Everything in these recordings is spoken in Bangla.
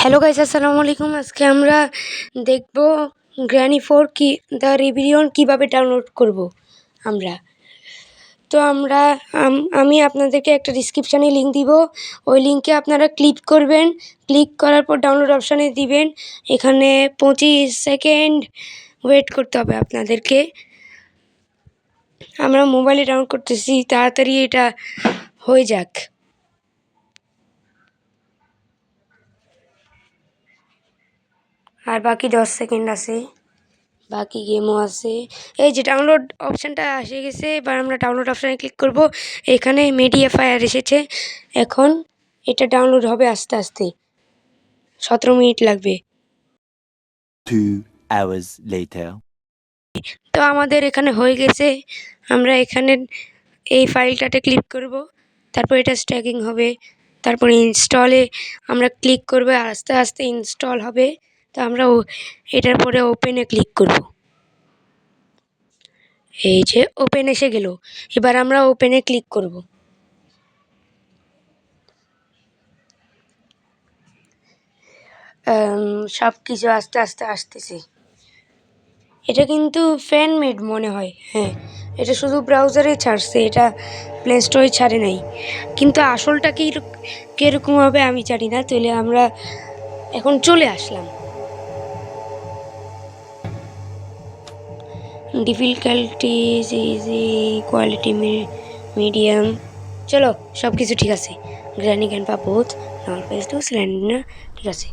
হ্যালো গাইস, আসসালামু আলাইকুম। আজকে আমরা দেখব গ্র্যানি 4 কি দ্য রিবিলিয়ন কীভাবে ডাউনলোড করব আমরা। তো আমি আপনাদেরকে একটা ডিসক্রিপশানে লিঙ্ক দিব, ওই লিঙ্কে আপনারা ক্লিক করবেন। ক্লিক করার পর ডাউনলোড অপশানে দিবেন। এখানে 25 সেকেন্ড ওয়েট করতে হবে আপনাদেরকে। আমরা মোবাইলে ডাউনলোড করতেছি, তাড়াতাড়ি এটা হয়ে যাক। আর বাকি 10 সেকেন্ড আছে, বাকি গেমও আছে। এই যে ডাউনলোড অপশানটা এসে গেছে, এবার আমরা ডাউনলোড অপশানে ক্লিক করব। এখানে মিডিয়া ফায়ার এসেছে। এখন এটা ডাউনলোড হবে আস্তে আস্তে, 17 মিনিট লাগবে। 2 hours later. তো আমাদের এখানে হয়ে গেছে। আমরা এখানে এই ফাইলটাতে ক্লিক করব, তারপর এটা স্ট্যাকিং হবে, তারপর ইনস্টলে আমরা ক্লিক করব, আস্তে আস্তে ইনস্টল হবে। তো আমরা এটার পরে ওপেনে ক্লিক করব। এই যে ওপেন এসে গেল, এবার আমরা ওপেনে ক্লিক করব। সব কিছু আস্তে আস্তে আসতেছে। এটা কিন্তু ফ্যান মেড মনে হয়। হ্যাঁ, এটা শুধু ব্রাউজারে ছাড়ছে, এটা প্লে স্টোরে ছাড়ে নাই। কিন্তু আসলটা কীরকম হবে আমি জানি না। তাহলে আমরা এখন চলে আসলাম। Difficulty easy, quality medium. চলো, সব কিছু ঠিক আছে। গ্র্যানি ক্যান পা both not page to cylinder, ঠিক আছে।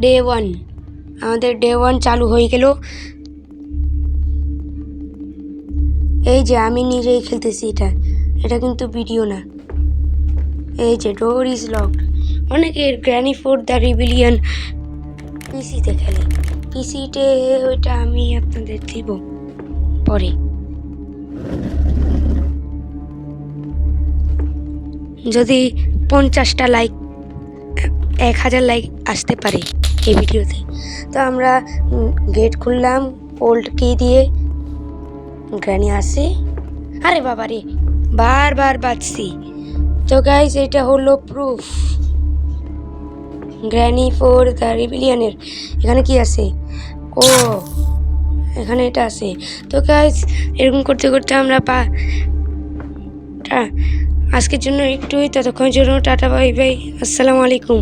ডে 1, আমাদের ডে 1 চালু হয়ে গেল। এই যে আমি নিজেই খেলতেছি, এটা কিন্তু ভিডিও না। এই যে ডোর ইজ লকড। অনেকের গ্র্যানি 4 দ্য রিবিলিয়ন পিসিতে খেলে। পিসিতে ওইটা আমি আপনাদের দিব পরে। যদি 50টা লাইক, 1000 লাইক আসতে পারে এই ভিডিওতে, তো আমরা গেট খুললাম ওল্ড কি দিয়ে। গ্র্যানি আসে। আরে বাবা রে, বারবার বাজছি। তো গাইস, এটা হলো প্রুফ গ্র্যানি 4 দ্য রিবিলিয়নের। এখানে কি আছে? ও, এখানে এটা আছে। তো গাইস, এরকম করতে করতে আমরা আজকের জন্য একটুই, ততক্ষণের জন্য টাটা, বাই বাই, আসসালামু আলাইকুম।